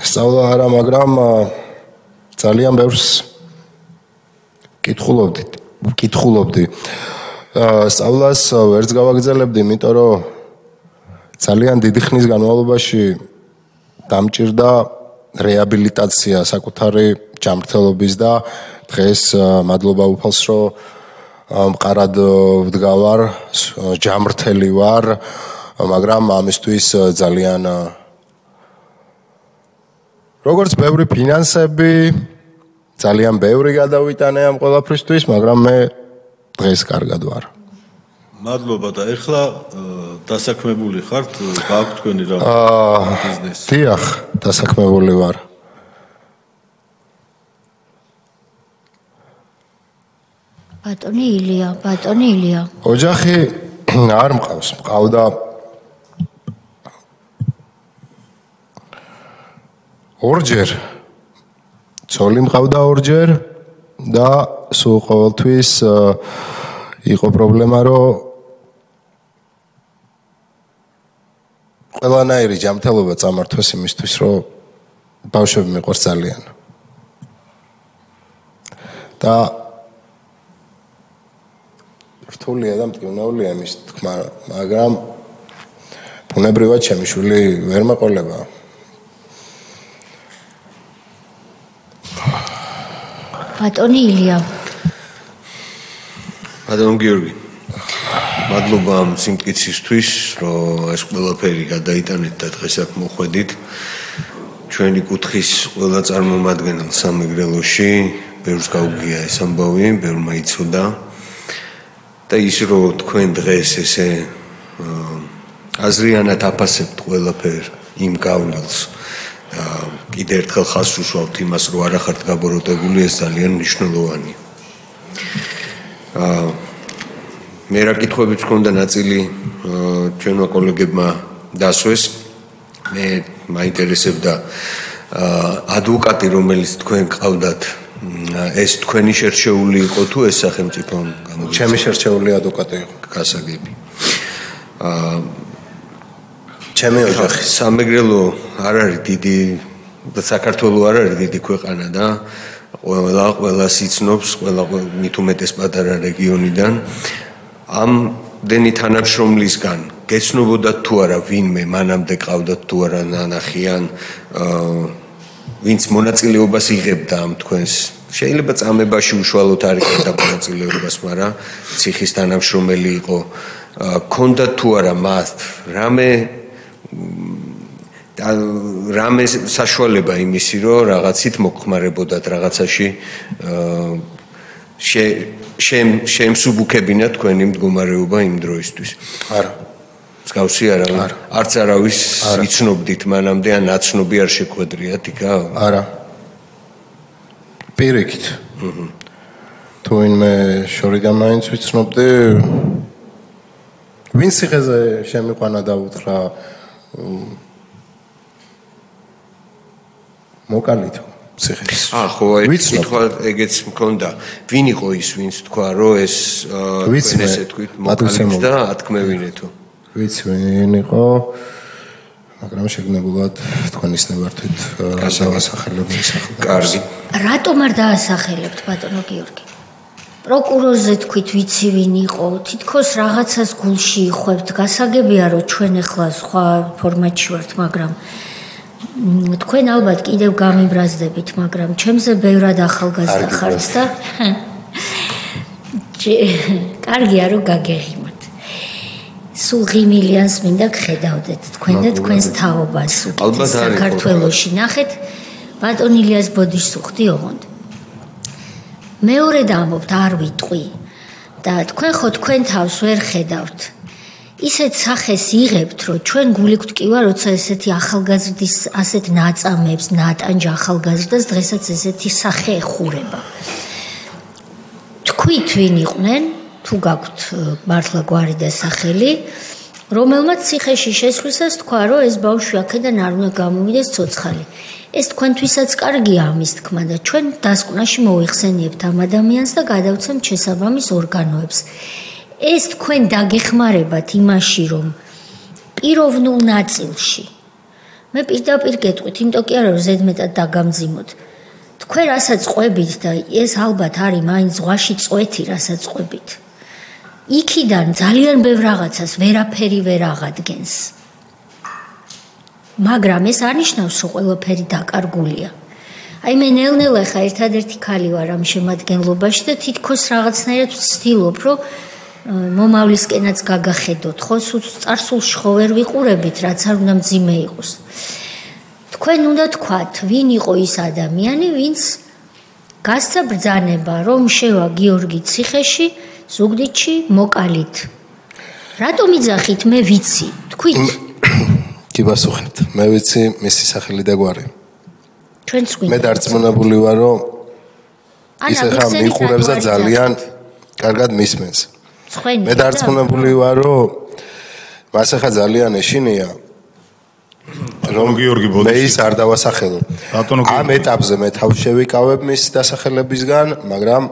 სწავლა არა, მაგრამ ძალიან ბევრს კითხულობდი. სწავლას ვერც გავაგრძელებდი, იმიტომ რომ ძალიან დიდი ხნის განმავლობაში დამჭირდა რეაბილიტაცია საკუთარი ჯანმრთელობის და დღეს მადლობა უფალს, რომ მყარად ვდგავარ, ჯანმრთელი ვარ, მაგრამ ამისთვის ძალიან როგორც ბევრი ფინანსები, ძალიან ბევრი გადავიტანე ამ ყველაფრისთვის, მაგრამ მე დღეს კარგად ვარ. მადლობა და ეხლა დასაქმებული ხართ, გააქვთ თქვენი რა ბიზნესი? დიახ, დასაქმებული ვარ. ბატონი ილია. ოჯახი არ მყავს, მყავდა ორჯერ. ცოლი მყავდა ორჯერ და სულ ყოველთვის იყო პრობლემა, რომ ყველანაირი ჯანმრთელობა წამართვეს იმისთვის, რომ ბავშვები მიყვარს ძალიან. და რთულია და მტკივნეულია იმის თქმა, მაგრამ ბუნებრივად ჩემი შვილი ვერ მეყოლება. ბატონი ილია. ბატონ გიორგი. მადლობა ამ სიმტკიცისთვის, რომ ეს ყველაფერი გადაიტანეთ და დღეს აქ მოხვედით. ჩვენი კუთხის ყველა წარმომადგენელ სამეგრელოში, ბევრს გაუგია ეს ამბავი, ბევრმა იცოდა. და ის რომ თქვენ დღეს ესე აზრიანად აფასებთ ყველაფერს იმ გავლენას და კიდევ ერთხელ ხაზს უსვამთ იმას, რომ არ ახართ გაბოროტებული, ეს ძალიან მნიშვნელოვანია. მე რა კითხვებიც მქონდა ნაწილი ჩვენმა კოლეგებმა დასვეს. მე მაინტერესებდა ადვოკატი, რომელიც თქვენ ყავდათ ეს თქვენი შერჩეული იყო თუ ეს სახელმწიფო გამოგვიწყდა? ჩემი შერჩეული ადვოკატი იყო. გასაგები. ჩემი ოჯახი სამეგრელო არ არის დიდი და საქართველოს არ არის დიდი ქვეყანა და ყველა სიცნობს, ყველა მით უმეტეს პატარა რეგიონიდან ამ დენი თანამშრომლისგან გეცნობოდა თუ არა ვინმე მანამდე ყავდათ თუ არა ნანახიან ვინც მონაწილეობას იღებდა ამ თქვენს შეიძლება წამებაში უშუალოდ არ იღებდა მონაწილეობას, მაგრამ ციხის თანამშრომელი იყო. ქონდა თუ არა მას რამე საშუალება იმისი, რომ რაღაცით მოგხმარებოდათ რაღაცაში შემსუბუქებინა თქვენი მდგომარეობა იმ დროისთვის. არა. მსგავსი არა. არც არავის იცნობდით მანამდე ან ნაცნობი არ შეგვედრიათ იქა? არა. პირიქით. თუ ვინმე შორიდან მაინც ვიცნობდი ვინ სიხეზე შემიყვანა და უთხრა მოკალითო სიხეს. ხო, თქვა ეგეც მქონდა. ვინ იყო ის, ვინც თქვა, რომ ეს თქვენ ესე თქვით, მოკალით და ათქმევინეთო. ვიცი ვინ იყო, მაგრამ შეგნებულად თქვენ ისნებართით დავასახელებთ სახლა. კარგი. რატომ არ დაასახელებთ ბატონო გიორგი? პროკურორზე თქვით ვიცი ვინ იყო, თითქოს რაღაცას გულში იხვევთ, გასაგებია რომ ჩვენ ახლა სხვა ფორმატში ვართ, მაგრამ თქვენ ალბათ კიდევ გამიბრაზდებით, მაგრამ ჩემზე ბევრად ახალგაზრდა ხართ და კარგია რომ გაგეღიმოთ. სულ ღიმილიანს მინდა გხედავდეთ თქვენ და თქვენს თაობას საქართველოში. ნახეთ, ბატონ ილიას ბოდიშსუხდი ოღონდ. მეორე დამობთ არ ვიტყვი და თქვენ ხო თქვენ თავს ვერ ხედავთ. ისეთ სახეს იღებთ, რომ ჩვენ გული გვტკივა, როცა ესეთი ახალგაზრდის ასეთ ნაწამებს, ნატანჯ ახალგაზრდას დღესაც ესეთი სახე ეხურება. თქვით ვინ იყვნენ, თუ გაქვთ მართლა გვარი და სახელი, რომელმაც ციხეში შესვლისას თქვა, რომ ეს ბავშვი აქედან არ უნდა გამოვიდეს ცოცხალი. ეს თქვენთვისაც კარგია ამის თქმა და ჩვენ დასკვნაში მოიხსენიებთ ამ ადამიანს და გადავცემთ შესაბამის ორგანოებს. ეს თქვენ დაგეხმარებათ იმაში, რომ პიროვნულ ნაწილში მე პირდაპირ გეტყვით, იმიტომ კი არა რომ ზედმეტად დაგამძიმოთ. თქვენ რასაც ყვებით და ეს ალბათ არის მაინც ზღვაში წვეთი, რასაც ყვებით. იქიდან ძალიან ბევრ რაღაცას ვერაფერი ვერ აღადგენს. მაგრამ ეს არნიშნავს, რომ ყველაფერი დაკარგულია. აი მე ნელ-ნელა ხა ერთადერთი ქალი ვარ ამ შემადგენლობაში და თითქოს რაღაცნაირად ვცდილობ, რომ მომავლისკენაც გაგახედოთ, ხო, წარსულში ხო ვერ ვიყურებით, რაც არ უნდა მძიმე იყოს. თქვენ უნდა თქვათ, ვინ იყო ის ადამიანი, ვინც გასცა ბრძანება, რომ შევა გიორგი ციხეში, ზუგდიდში მოკალით. რატომ იძახით, მე ვიცი, თქვით? კი პასუხებთ. მე ვიცი მისი სახელი და გვარი. ჩვენც გვინდა. მე დარწმუნებული ვარ, რომ ის ახლა მიყურებს და ძალიან კარგად მისმენს. მე დარწმუნებული ვარ, რომ მას ახლა ძალიან ეშინია რომ გიორგი ბოდიში მე ის არ დავასახელო. ამ ეტაპზე მე თავს შევიკავებ მის დასახელებისგან, მაგრამ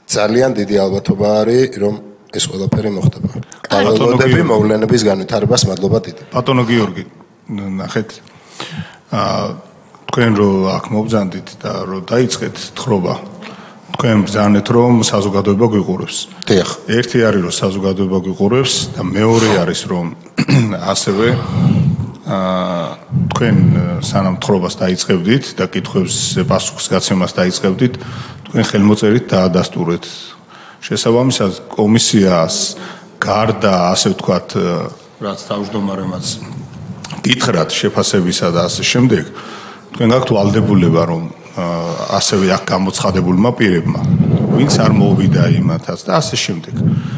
ძალიან დიდი ალბათობა არის, რომ ეს ყველაფერი მოხდება. ველოდები მოვლენების განვითარებას მადლობა დიდი. ბატონო გიორგი, ნახეთ. თქვენ რო აქ მობრძანდით და რო დაიწყეთ თხრობა, თქვენ ბრძანეთ რომ საზოგადოება გვიყურებს. დიახ. ერთი არის რომ საზოგადოება გვიყურებს და მეორე არის რომ ასევე თქვენ სანამ თხრობას დაიწყებდით და კითხვებზე პასუხს გაცემას დაიწყებდით, თქვენ ხელმოწერით დაადასტურეთ. შესაბამისად კომისიას გარდა ასე ვთქვათ, რაც თავმჯდომარემაც გითხრათ შეფასებისა და ასე შემდეგ, თქვენ გაქვთ ვალდებულება რომ ასევე აქ გამოცხადებულმა პირებმა, ვინც არ მოვიდა იმათაც და ასე შემდეგ.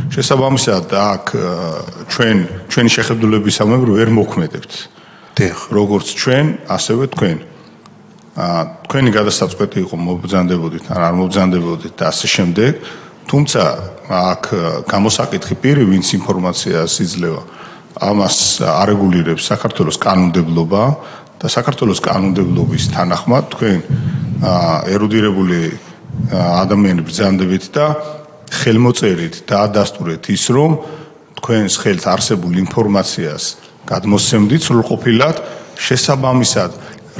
შესაბამისად აქ ჩვენი შეხედულებისამებრ ვერ მოქმედებთ. დიახ. როგორც ჩვენ, ასევე თქვენ. თქვენი გადასაწყვეტი იყო მობრძანდებოდით, არ მობრძანდებოდით და ასე შემდეგ. თუმცა აქ გამოსაკითხი პირი, ვინც ინფორმაციას იძლევა, ამას არეგულირებს საქართველოს კანონმდებლობა და საქართველოს კანონმდებლობის თანახმად თქვენ ერუდირებული ადამიანები ბრძანდებით და ხელმოწერით დაადასტურეთ ის, რომ თქვენს ხელთ არსებულ ინფორმაციას გადმოსცემდით სრულყოფილად, შესაბამისად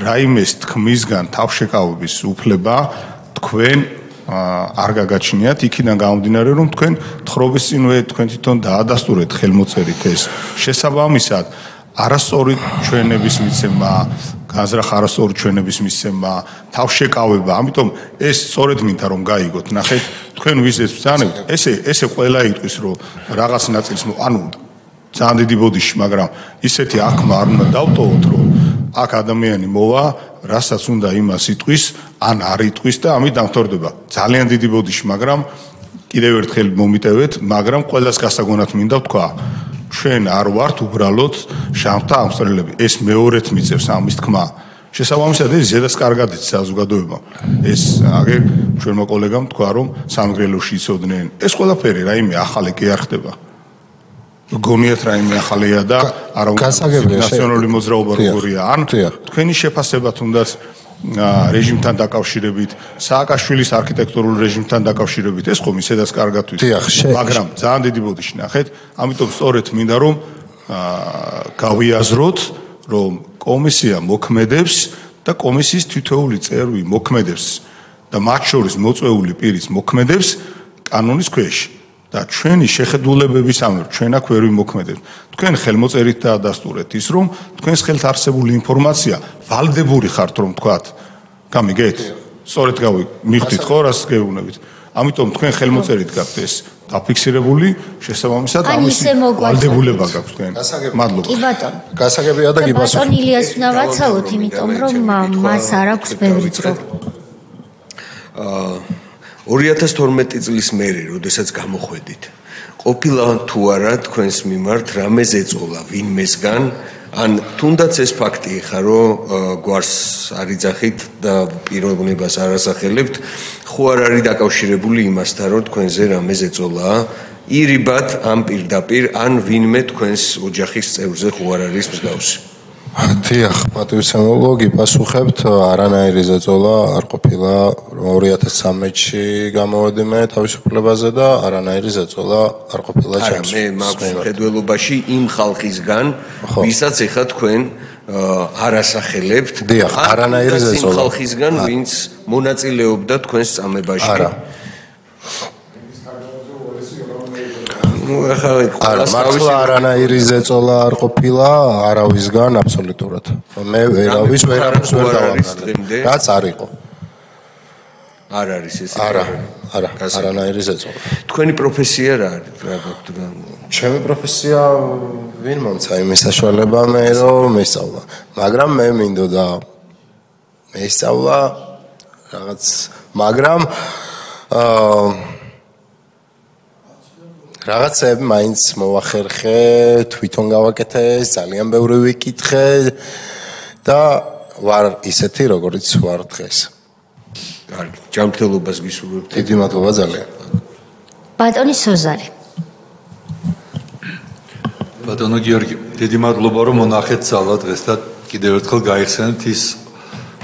რაიმეს თქმისგან თავშეკავების უფლება თქვენ არ გაგაჩნიათ, იქიდან გამომდინარე, რომ თქვენ თხრობისწინვე თქვენ თვითონ დაადასტურეთ ხელმოწერით ეს. შესაბამისად არასწორი ჩვენების მიცემა, განზრახ არასწორი ჩვენების მიცემა, თავშეკავება, ამიტომ ეს სწორედ მინდა რომ გაიგოთ. ნახეთ, თქვენ ვიზეთ ბრძანებთ, ესე ყველა იტყვის, რომ რაღაც ნაწილს ანუ ძალიან დიდი ბოდიში, მაგრამ ისეთი აქმა არ უნდა დავტოვოთ, რომ აქ ადამიანი მოვა, რასაც უნდა იმას იტყვის, ან არ იტყვის და ამით დამთავრდება. ძალიან დიდი ბოდიში, მაგრამ კიდევ ერთხელ მომიტევეთ, მაგრამ ყველას გასაგონად მინდა ვთქვა. ჩვენ არ ვართ უბრალოდ შამთა ამსტრელები. ეს მეორეთ მიწევს ამის თქმა. შესაბამისად ეს ზედაც კარგად იცის საზოგადოება. ეს აგერ ჩვენმა კოლეგამ თქვა, რომ სამგრელოში იცოდნენ. ეს ყველაფერი რაიმე ახალი კი არ ხდება. გონიათ რაიმე ახალია და არა უნდა ნაციონალური მოძრაობა როგორია. ან თქვენი შეფასება თუნდაც რეჟიმთან დაკავშირებით, სააკაშვილის არქიტექტურულ რეჟიმთან დაკავშირებით, ეს ხომ ისედაც კარგად ვიცით. მაგრამ ძალიან დიდი ბოდიში ნახეთ, ამიტომ სწორედ მინდა რომ გავიაზროთ, რომ კომისია მოქმედებს და კომისიის თითოეული წევრი მოქმედებს და მათ შორის მოწვეული პირიც მოქმედებს კანონის ქვეშ. და ჩვენი შეხედულებების ამერ ჩვენ აქ ვერ ვიმოქმედებთ. თქვენ ხელმოწერით დაადასტურეთ ის, რომ თქვენს ხელთ არსებული ინფორმაცია ვალდებული ხართ, რომ თქვათ. გამიგეთ? სწორედ მივხვდით ხო, რას გეუბნებით. ამიტომ თქვენ ხელმოწერით გაქვთ ეს დაფიქსირებული, შესაბამისად ამის ვალდებულება გაქვთ თქვენ. მადლობა. კი ბატონო. გასაგებია და გიპასუხე. ბატონ ილიას უნდა ვაცალოთ, იმიტომ რომ მას არ აქვს ბევრი დრო. 2012 წლის მერე, როდესაც გამოხვედით, ყოფილა თუ არა თქვენს მიმართ რამე ზეწოლა ვინმესგან, ან თუნდაც ეს ფაქტი ხა, რომ გვარს არ იძახით და პიროვნებას არ ასახელებთ, ხო არ არის დაკავშირებული იმასთან, რომ თქვენზე რამე ზეწოლაა, ირიბად ან პირდაპირ, ან ვინმე თქვენს ოჯახის წევრზე ხო არ არის მსგავსი. დიახ, პატივისცემულო, გიპასუხებთ, არანაირი ზეწოლა არ ყოფილა 2013-ში გამოვედი მე თავისუფლებაზე და არანაირი ზეწოლა არ ყოფილა ჩემს. მე მაქვს მხედველობაში იმ ხალხისგან, ვისაც ეხა თქვენ არ ასახელებთ. დიახ, არანაირი ზეწოლა. იმ ხალხისგან, ვინც მონაწილეობდა თქვენს წამებაში. არა. არა, მართლა არანაირი ზეწოლა არ ყოფილა არავისგან აბსოლუტურად. მე ვერავის ვერ დავამატებ. რაც არ იყო. არ არის ეს. არა, არანაირი ზეწოლა. თქვენი პროფესია რა არის? რა გაქვთ? ჩემი პროფესია ვინ მომცა იმის საშუალება მე რომ მესწავლა. მაგრამ მე მინდოდა მესწავლა რაღაც, მაგრამ რაღაცები მაინც მოვახერხე, თვითონ გავაკეთე, ძალიან ბევრი ვიკითხე და ვარ ისეთი, როგორიც ვარ დღეს. კარგი, ჯანმრთელობას გისურვებთ. დიდი მადლობა ძალიან. ბატონი სოზარი. ბატონო გიორგი, დიდი მადლობა რომ მონახეთ ძალა დღეს და კიდევ ერთხელ გაიხსენეთ ის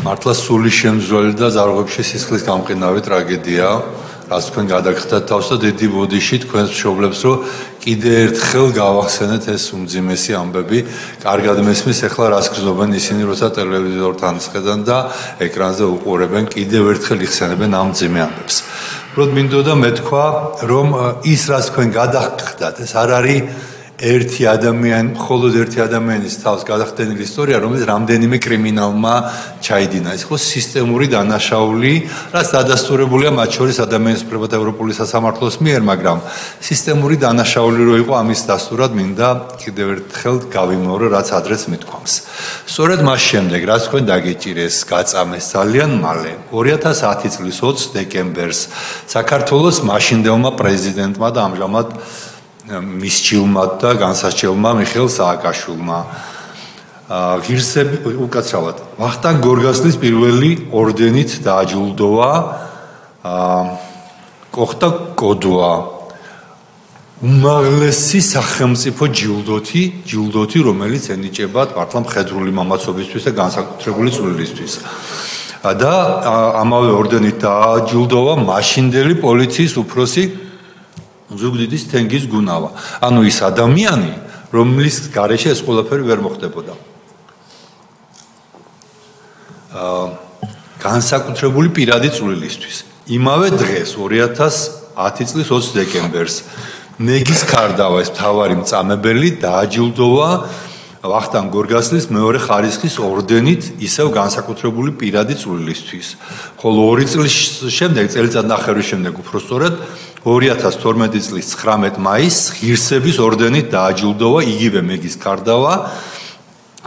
მართლა სული შემძვრელი და ზარღვებში სისხლის გამყინავი ტრაგედია. რაც თქვენ გადაგხდათ თავს და დიდი ბოდიში თქვენს მშობლებს რომ კიდე ერთხელ გავახსენეთ ეს უმძიმესი ამბები. კარგად მესმის ახლა რას გრძნობენ ისინი, როცა ტელევიზორთან ისყედან და ეკრანზე უყურებენ, კიდევ ერთხელ იხსენებენ ამ მძიმე ამბებს. უბრალოდ მინდოდა მეთქვა, რომ ის რაც თქვენ გადაგხდათ, ეს არ არის ერთი ადამიანი, მხოლოდ ერთი ადამიანის თავს გადახდენილი ისტორია, რომელიც რამდენიმე კრიმინალმა ჩაიდინა. ეს ხო სისტემური დანაშაული, რაც დადასტურებულია მათ შორის ადამიანის უფლებათა ევროპული სასამართლოს მიერ, მაგრამ სისტემური დანაშაული რო იყო ამის დასტურად მინდა კიდევ ერთხელ გავიმეორო, რაც ადრეც მithქვამს. სწორედ მას შემდეგ, რაც თქვენ დაგეჭირეს, გაწამეს ძალიან მალე, 2010 წლის 20 დეკემბერს საქართველოს მაშინდელმა პრეზიდენტმა და ამჟამად მისჩილმა და განსარჩევმა მიხეილ სააკაშვილმა ღირსები უკაცრავად ვახტანგ გორგასლის პირველი ორდენით დააჯილდოვა კოხტა კოდვა უმაღლესი სახელმწიფო ჯილდოთი რომელიც ენიჭება მართლა მხედრული მამაცობისთვის და განსაკუთრებული წვლილისთვის და ამავე ორდენით დააჯილდოვა მაშინდელი პოლიციის უფროსი ზუგდიდის თენგიზ გუნავა. ანუ ის ადამიანი, რომლის გარეშე ეს ყველაფერი ვერ მოხდებოდა. განსაკუთრებული პირადი წვლილისთვის. იმავე დღეს 2010 წლის 20 დეკემბერს მეგის ქარდავა ეს მთავარი მწამებელი დააჯილდოვა ვახტანგ გორგასლის მეორე ხარისხის ორდენით ისევ განსაკუთრებული პირადი წვლილისთვის. ხოლო 2 წლის შემდეგ, წელიწადნახევრის შემდეგ უпростоრად 2012 წლის 19 მაისს ღირსების ორდენით დააჯილდოვა იგივე მეგის ქარდავა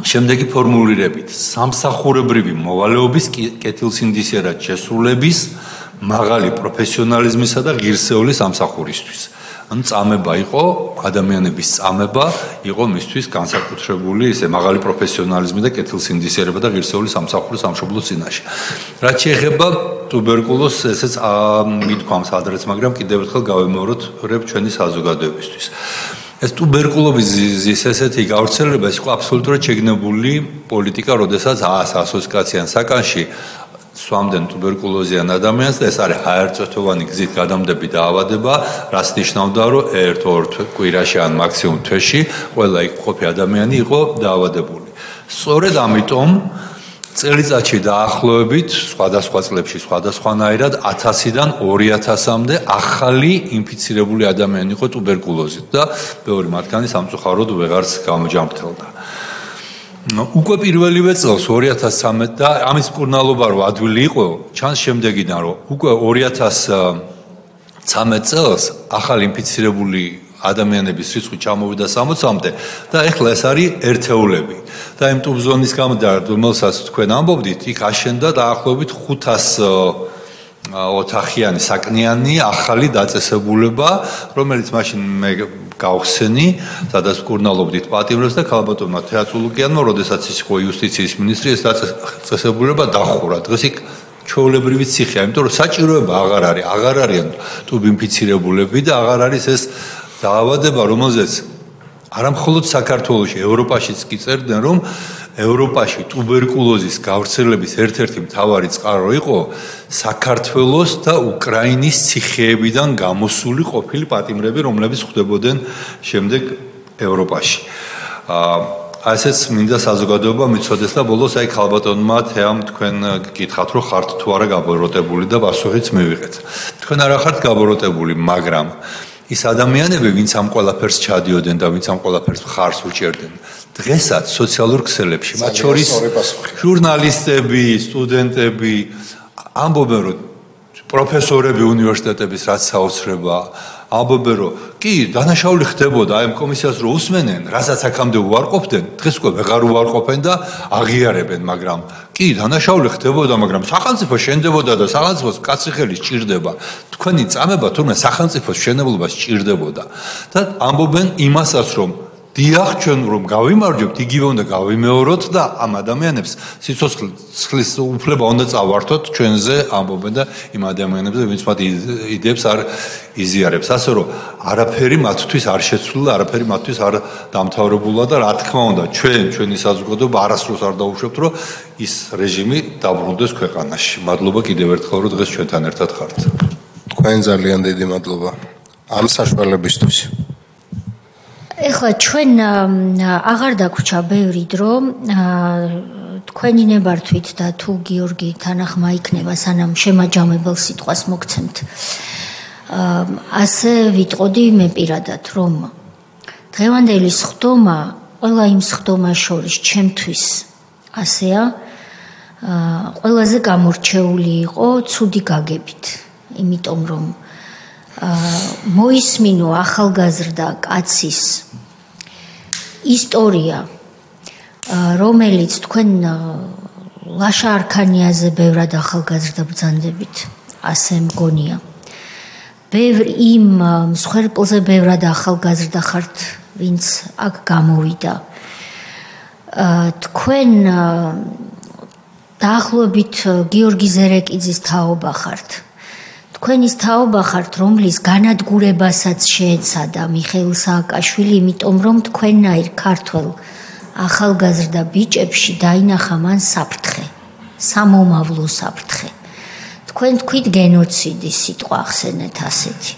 შემდეგი ფორმულირებით: სამსახურებრივი მოვალეობის კეთილსინდისიერად შესრულების, მაღალი პროფესიონალიზმისა და ღირსეული სამსახურისთვის. ანუ წამება იყო, ადამიანების წამება იყო მისთვის განსაკუთრებული ესე მაღალი პროფესიონალიზმი და კეთილსინდისიერება და ღირსეული სამსახური სამშობლოს წინაშე. რაც შეეხება ტუბერკულოზს, ესეც მithქვამს ადრეც, მაგრამ კიდევ ერთხელ გავემეოროთ ჩვენი საზოგადოებისთვის. ეს ტუბერკულოზის ესეთი გავრცელება ის იყო აბსოლუტურად შეგნებული პოლიტიკა, როდესაც ასოციაციიან საკანში სვამდნენ ტუბერკულოზიან ადამიანს და ეს არის ჰაერწოთოვანი გზით გადამდები დაავადება, რაც ნიშნავდა, რომ ერთ-ორ კვირაში ან მაქსიმუმ თვეში ყველა იქ ყოფი ადამიანი იყო დაავადებული. სწორედ ამიტომ წელიწადში დაახლოებით სხვადასხვა წლებში სხვადასხვანაირად 1000-დან 2000-მდე ახალი ინფიცირებული ადამიანი იყო ტუბერკულოზით და ბევრი მათგანი სამწუხაროდ ვეღარც გამოჯამრთელდა. უკვე პირველივე წელს 2013 და ამის მკურნალობა რო ადვილი იყო, ჩანს შემდეგიდან, რომ უკვე 2013 წელს ახალი ინფიცირებული ადამიანების რიცხვი ჩამოვიდა 60-მდე და ეხლა ეს არის ერთეულები. და იმ ტუბზონის გამო, რომელსაც თქვენ ამბობდით, იქ აშენდა დაახლოებით 500 ოთახიანი საკნიანი ახალი დაწესებულება, რომელიც მაშინ მე გავხსენი, სადაც მკურნალობდით პატიმრებს და ქალბატონმა თეატრულუკიანმა, როდესაც ის იყო იუსტიციის მინისტრი, ეს დაწესებულება დახურა. დღეს იქ ჩვეულებრივი ციხეა, იმიტომ რომ საჭიროება აღარ არიან ტუბინფიცირებულები და აღარ არის ეს დაავადება, რომელზეც არამხოლოდ საქართველოში, ევროპაშიც კი წერდნენ, რომ ევროპაში ტუბერკულოზის გავრცელების ერთ-ერთი მთავარი წყარო იყო საქართველოს და უკრაინის ციხეებიდან გამოსული ყოფილი პატიმრები, რომლებიც ხვდებოდნენ შემდეგ ევროპაში. ასეც მინდა საზოგადოება მიცოდეს და ბოლოს აი ქალბატონმა თეამ თქვენ გითხათ, რომ ხართ თუ არა გაბოროტებული და პასუხიც მივიღეთ. თქვენ არ ხართ გაბოროტებული, მაგრამ ის ადამიანები, ვინც ამ ყველაფერს ჩადიოდნენ და ვინც ამ ყველაფერს მხარს უჭერდნენ, დღესაც სოციალურ ქსელებში, მათ შორის ჟურნალისტები, სტუდენტები ამბობენ, რომ პროფესორები უნივერსიტეტების რაც საოცრება, ამბობენ, რომ კი, დანაშაული ხდებოდა, აი ამ კომისიას რო უსმენენ, რასაც აქამდე უარყოფდნენ, დღეს უკვე ვეღარ უარყოფენ და აღიარებენ, მაგრამ კი, დანაშაული ხდებოდა, მაგრამ სახელმწიფო შენდებოდა და სახელმწიფოს კაცი ხელი სჭირდება. თქვენი წამება თურმე სახელმწიფოს მშენებლობას სჭირდებოდა. და ამბობენ იმასაც, რომ დიახ, ჩვენ რომ გავიმარჯვებთ, იგივე უნდა გავიმეოროთ და ამ ადამიანებს სიცოცხლის უფლება უნდა წავართოთ ჩვენზე, ამბობენ და იმ ადამიანებზე, ვინც მათ იდეებს არ იზიარებს. ასე რომ არაფერი მათთვის არ შეცვლილა, არაფერი მათთვის არ დამთავრებულა და რა თქმა უნდა, ჩვენი საზოგადოება არასდროს არ დაუშვებთ, რომ ის რეჟიმი დაბრუნდეს ქვეყანაში. მადლობა კიდევ ერთხელ, რომ დღეს ჩვენთან ერთად ხართ. თქვენ ძალიან დიდი მადლობა ამ საშუალებისთვის. ეხლა ჩვენ აღარ დაგვრჩა ბევრი დრო, თქვენი ნებართვით და თუ გიორგი თანახმა იქნება, სანამ შემაჯამებელ სიტყვას მოგცემთ. ასე ვიტყოდი მე პირადად, რომ დღევანდელი სხდომა, ყველა იმ სხდომას შორის ჩემთვის ასეა, ყველაზე გამორჩეული იყო ცუდი გაგებით, იმიტომ რომ მოისმინო ახალგაზრდა კაცის ისტორია, რომელიც თქვენ ლაშა არქანიაზე ბევრად ახალგაზრდა ბრძანდებით, ასე მგონია. ბევრ იმ მსხვერპლზე ბევრად ახალგაზრდა ხართ, ვინც აქ გამოვიდა. თქვენ დაახლოებით გიორგი ზერეკიძის თაობა ხართ. თქვენის თაობა ხართ, რომლის განადგურებასაც შეეცადა მიხეილ სააკაშვილი, იმიტომ რომ თქვენნაირ ქართველ ახალგაზრდა ბიჭებში დაინახა მან საფრთხე. სამომავლო საფრთხე. თქვენ თქვით გენოციდი სიტყვა ახსენეთ ასეთი.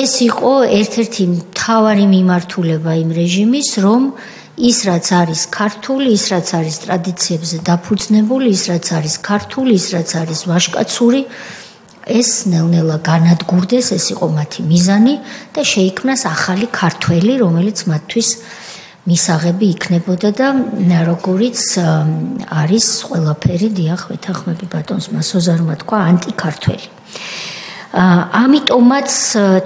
ეს იყო ერთ-ერთი მთავარი მიმართულება იმ რეჟიმის, რომ ის რაც არის ქართული, ის რაც არის ტრადიციებზე დაფუძნებული, ის რაც არის ქართული, ის რაც არის ვაჟკაცური, ეს ნელ-ნელა განადგურდეს, ეს იყო მათი მიზანი და შეიქმნას ახალი ქართველი, რომელიც მათთვის მისაღები იქნებოდა და როგორიც არის ყველაფერი, დიახ, ვეთანხმები ბატონს მასოზარმა თქვა, ანტიქართველი. ამიტომაც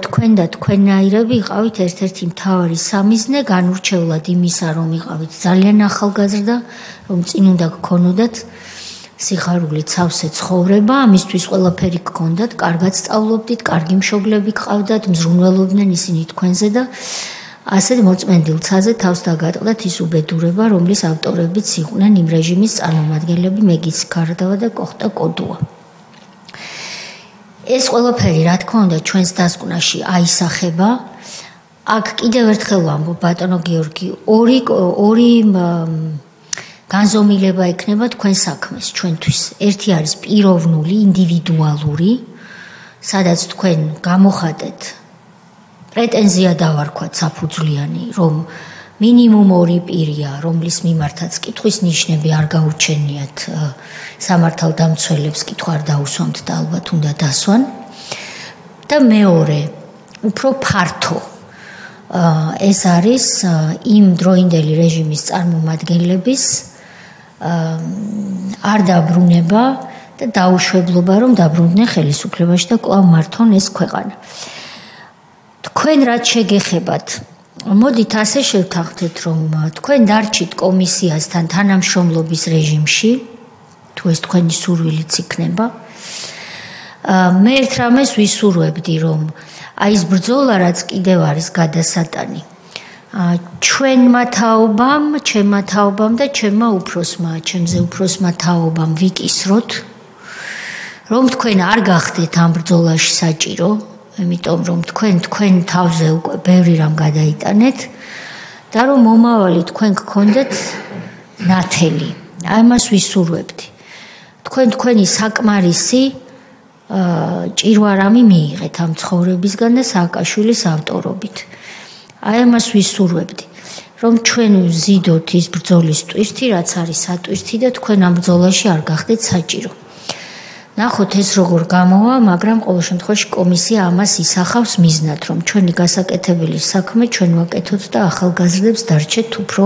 თქვენ და თქვენნაირები იყავით ერთ-ერთი მთავარი სამიზნე განურჩევლად იმისა, რომ იყავით ძალიან ახალგაზრდა, რომ წინ უნდა გქონოდათ სიხარული ცავსე ცხოვრება, ამისთვის ყველაფერი გქონდათ, კარგად სწავლობდით, კარგი მშობლები გყავდათ, მზრუნველობდნენ ისინი თქვენზე და ასეთ მოწმენდილ ცაზე თავს დაგატყდათ ის უბედურება, რომლის ავტორებიც იყვნენ იმ რეჟიმის წარმომადგენლები მეგის ქარდავა და კოხტა კოდუა. ეს ყველაფერი, რა თქმა უნდა, ჩვენს დასკვნაში აისახება. აქ კიდევ ერთხელ ვამბობ, ბატონო გიორგი, ორი განზომილება ექნება თქვენ საქმეს, ჩვენთვის. ერთი არის პიროვნული, ინდივიდუალური, სადაც თქვენ გამოხატეთ პრეტენზია დავარქვათ საფუძვლიანი, რომ მინიმუმ 2 პირია, რომლის მიმართაც კითხვის ნიშნები არ გაუჩენიათ სამართალდამცველებს, კითხვა არ დაუსვამთ და ალბათ უნდა დასვან. და მეორე, უფრო ფართო, ეს არის იმ დროინდელი რეჟიმის წარმომადგენლების არ დაბრუნება და დაუშვებლობა, რომ დაბრუნდნენ ხელისუფლებაში და კვლავ მართონ ეს ქვეყანა. თქვენ რაც შეგეხებათ, მოდით ასე შევთანხმდეთ, რომ თქვენ დარჩით კომისიასთან თანამშრომლობის რეჟიმში, თუ ეს თქვენი სურვილიც იქნება. მე ერთ რამეს ვისურვებდი, რომ აი ეს ბრძოლა რაც კიდევ არის გადასატანი. ჩვენმა თაობამ, ჩემმა თაობამ და ჩემმა უფროსმა, ჩემზე უფროსმა თაობამ ვიკისროთ, რომ თქვენ არ გახდეთ ამ ბრძოლაში საჭირო, იმიტომ რომ თქვენ თავზე უკვე ბევრი რამ გადაიტანეთ და რომ მომავალი თქვენ გქონდეთ ნათელი. აი მას ვისურვებდი. თქვენი საკმარისი ჭირვარამი მიიღეთ ამ ცხოვრებისგან და სააკაშვილის ავტორობით. აი ამას ვისურვებდი, რომ ჩვენ ვზიდოთ ის ბრძოლის ტვირთი, რაც არის სატვირთი და თქვენ ამ ბრძოლაში არ გახდეთ საჭირო. ნახოთ ეს როგორ გამოვა, მაგრამ ყოველ შემთხვევაში კომისია ამას ისახავს მიზნად, რომ ჩვენი გასაკეთებელი საქმე ჩვენ ვაკეთოთ და ახალგაზრდებს დარჩეთ უფრო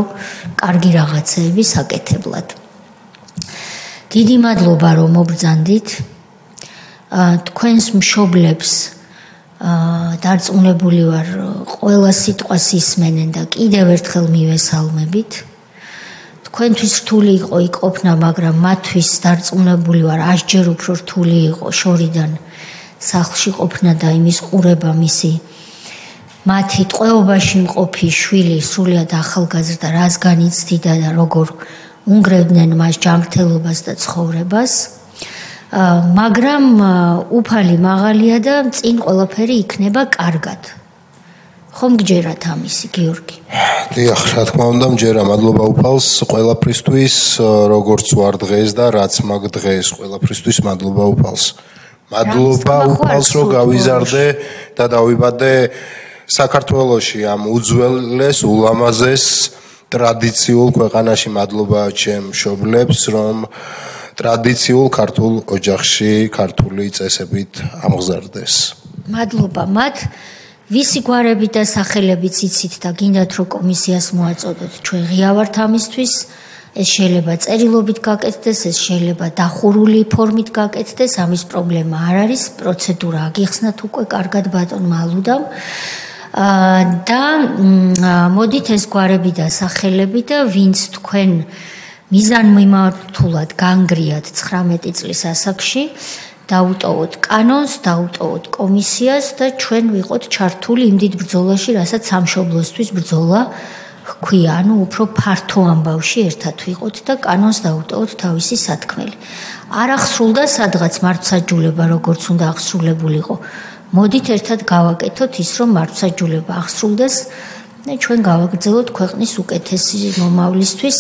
კარგი რაღაცეები საკეთებლად. დიდი მადლობა, რომ მობრძანდით. თქვენს მშობლებს დარწმუნებული ვარ, ყველა სიტყვას ისმენენ და კიდევ ერთხელ მივესალმებით. თქვენთვის რთული იყო იქ ყოფნა, მაგრამ მათთვის დარწმუნებული ვარ, 100-ჯერ უფრო რთული იყო შორიდან სახლში ყოფნა და იმის ყურება მისი მათი ტყვეობაში მყოფი შვილი სრულიად ახალგაზრდა რას განიცდიდა და როგორ უნგრევდნენ მას ჯანმრთელობას და ცხოვრებას. მაგრამ უფალი მაღალია და წინ ყველაფერი იქნება კარგად. ხომ გჯერათ ამისი, გიორგი? დიახ, რა თქმა უნდა, მჯერა. მადლობა უფალს ყველაფრისთვის, როგორც ვარ დღეს და რაც მაგ დღეს ყველაფრისთვის მადლობა უფალს. მადლობა უფალს, რომ გავიზარდე და დავიბადე საქართველოში ამ უძველეს, ულამაზეს ტრადიციულ ქვეყანაში. მადლობა ჩემ მშობლებს, რომ ტრადიციულ ქართულ ოჯახში ქართული წესებით ამღზარდეს. მადლობა მათ. ვისი გვარები და სახელებიც იცით და გინდათ რომ კომისიას მოაწოდოთ, ჩვენ ღია ვართ ამისთვის. ეს შეიძლება წერილობით გაკეთდეს, ეს შეიძლება დახურული ფორმით გაკეთდეს, ამის პრობლემა არ არის, პროცედურა აგიხსნათ უკვე კარგად ბატონმა ალუდამ. და მოდით ეს გვარები და სახელები და ვინც თქვენ მიზანმიმართულად განგრიათ 19 წლის ასაკში, დაუტოვოთ კანონს, დაუტოვოთ კომისიას და ჩვენ ვიყოთ ჩართული იმ დიდ ბრძოლაში, რასაც სამშობლოსთვის ბრძოლა ჰქვია, ანუ უფრო ფართო ამბავში ერთად ვიყოთ და კანონს დაუტოვოთ თავისი სათქმელი. არ ახსრულდა სადღაც მართლმსაჯულება, როგორც უნდა ახსრულებულიყო. მოდით ერთად გავაკეთოთ ის, რომ მართლმსაჯულება ახსრულდეს და ჩვენ გავაგრძელოთ ქვეყნის უკეთესი მომავლისთვის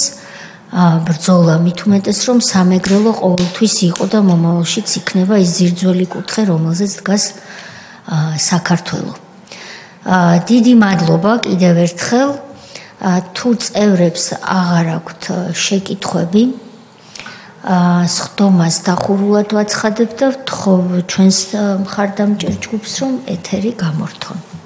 ბრძოლა მით უმეტეს რომ სამეგრელო ყოველთვის იყო და მომავალშიც იქნება ის ძირძველი კუთხე რომელზეც დგას საქართველო. დიდი მადლობა კიდევ ერთხელ თუ წევრებს აღარ აქვთ შეკითხვები სხდომას დახურულად ვაცხადებთ და ვთხოვ ჩვენს მხარდამჭერ ჯგუფს რომ ეთერი გამორთონ.